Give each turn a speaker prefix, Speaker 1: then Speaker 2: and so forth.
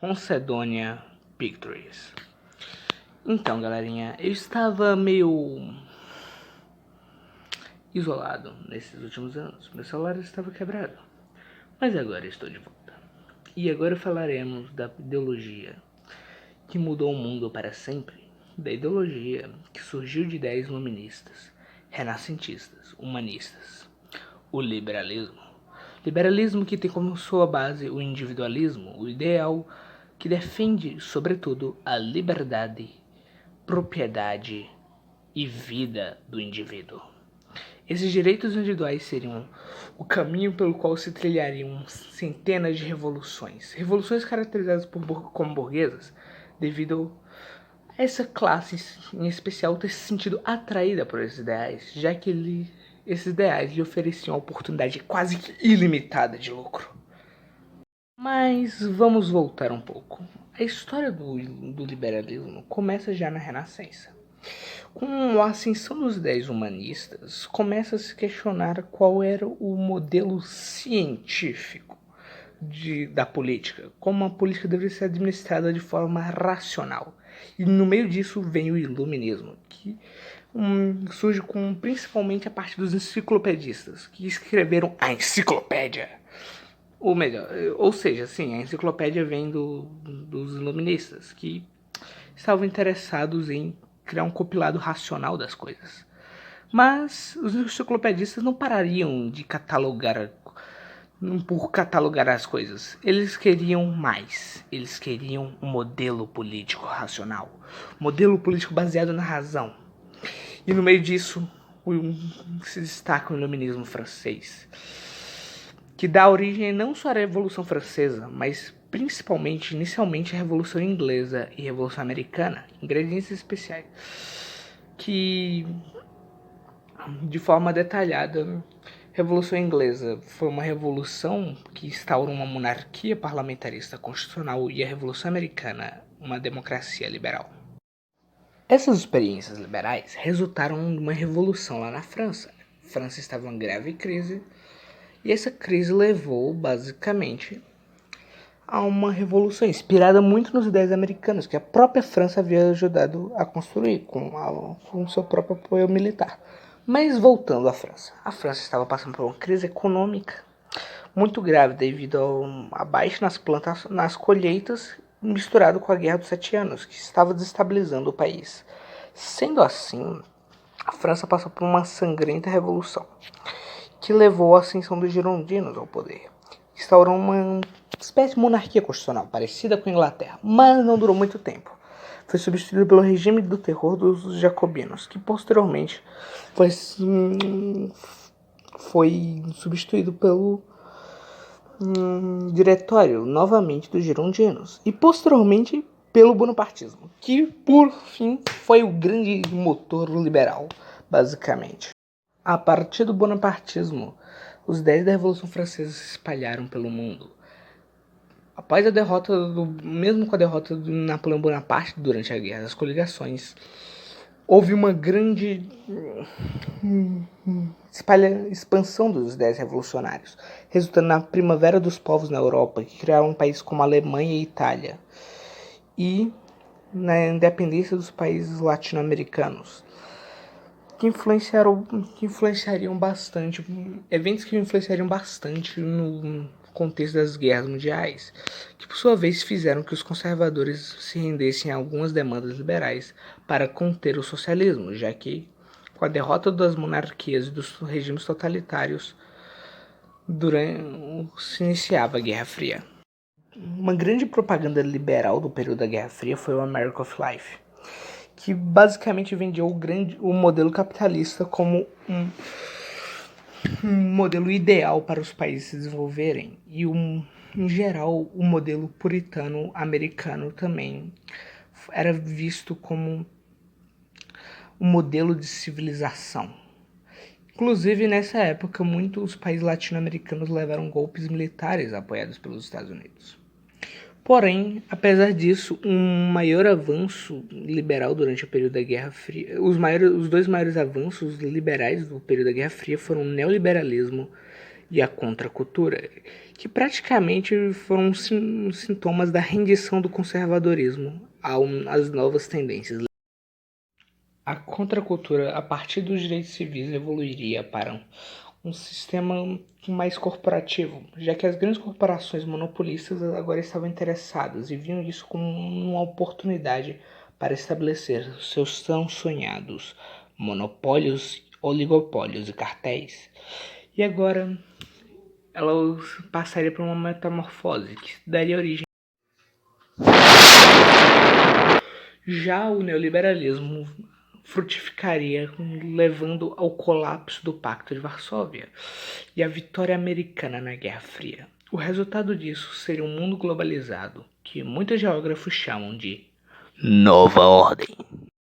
Speaker 1: Concedonia Pictures. Então, galerinha, eu estava meio isolado nesses últimos anos. Meu celular estava quebrado, mas agora estou de volta. E agora falaremos da ideologia que mudou o mundo para sempre. Da ideologia que surgiu de ideias iluministas, renascentistas, humanistas. O liberalismo. Liberalismo que tem como sua base o individualismo, o ideal que defende, sobretudo, a liberdade, propriedade e vida do indivíduo. Esses direitos individuais seriam o caminho pelo qual se trilhariam centenas de revoluções. Revoluções caracterizadas como burguesas, devido a essa classe em especial ter se sentido atraída por esses ideais, já que esses ideais lhe ofereciam a oportunidade quase que ilimitada de lucro. Mas vamos voltar um pouco. A história do liberalismo começa já na Renascença. Com a ascensão dos ideias humanistas, começa a se questionar qual era o modelo científico da política, como a política deveria ser administrada de forma racional. E no meio disso vem o iluminismo, que surge principalmente a partir dos enciclopedistas, que escreveram a enciclopédia. Ou seja, sim, a enciclopédia vem dos iluministas, que estavam interessados em criar um compilado racional das coisas. Mas os enciclopedistas não parariam de catalogar as coisas. Eles queriam mais. Eles queriam um modelo político racional. Um modelo político baseado na razão. E no meio disso se destaca o iluminismo francês, que dá origem não só à Revolução Francesa, mas principalmente, inicialmente, a Revolução Inglesa e a Revolução Americana, ingredientes especiais, que, de forma detalhada, a Revolução Inglesa foi uma revolução que instaurou uma monarquia parlamentarista constitucional e a Revolução Americana, uma democracia liberal. Essas experiências liberais resultaram de uma revolução lá na França. A França estava em grave crise, e essa crise levou, basicamente, a uma revolução inspirada muito nas ideias americanas, que a própria França havia ajudado a construir com seu próprio apoio militar. Mas voltando à França. A França estava passando por uma crise econômica muito grave devido a baixa nas colheitas, misturado com a Guerra dos 7 Anos, que estava desestabilizando o país. Sendo assim, a França passou por uma sangrenta revolução, que levou à ascensão dos girondinos ao poder. Instaurou uma espécie de monarquia constitucional, parecida com a Inglaterra, mas não durou muito tempo. Foi substituído pelo regime do terror dos jacobinos, que posteriormente foi substituído pelo diretório, novamente, dos girondinos, e posteriormente pelo bonapartismo, que por fim foi o grande motor liberal, basicamente. A partir do bonapartismo, os ideias da Revolução Francesa se espalharam pelo mundo. Após a derrota mesmo com a derrota de Napoleão Bonaparte durante a Guerra das Coligações, houve uma grande expansão dos ideias revolucionários, resultando na Primavera dos Povos na Europa, que criaram países como a Alemanha e a Itália, e na independência dos países latino-americanos, que influenciariam bastante, eventos que influenciariam bastante no contexto das guerras mundiais, que por sua vez fizeram que os conservadores se rendessem a algumas demandas liberais para conter o socialismo, já que, com a derrota das monarquias e dos regimes totalitários, se iniciava a Guerra Fria. Uma grande propaganda liberal do período da Guerra Fria foi o America of Life, que basicamente vendia o modelo capitalista como um modelo ideal para os países se desenvolverem, e em geral o modelo puritano americano também era visto como um modelo de civilização. Inclusive, nessa época, muitos países latino-americanos levaram golpes militares apoiados pelos Estados Unidos. Porém, apesar disso, um maior avanço liberal durante o período da Guerra Fria, os dois maiores avanços liberais do período da Guerra Fria foram o neoliberalismo e a contracultura, que praticamente foram sintomas da rendição do conservadorismo às novas tendências. A contracultura, a partir dos direitos civis, evoluiria para um sistema mais corporativo, já que as grandes corporações monopolistas agora estavam interessadas e viam isso como uma oportunidade para estabelecer seus tão sonhados monopólios, oligopólios e cartéis. E agora ela passaria por uma metamorfose que daria origem. Já o neoliberalismo frutificaria, levando ao colapso do Pacto de Varsóvia e à vitória americana na Guerra Fria. O resultado disso seria um mundo globalizado, que muitos geógrafos chamam de Nova Ordem.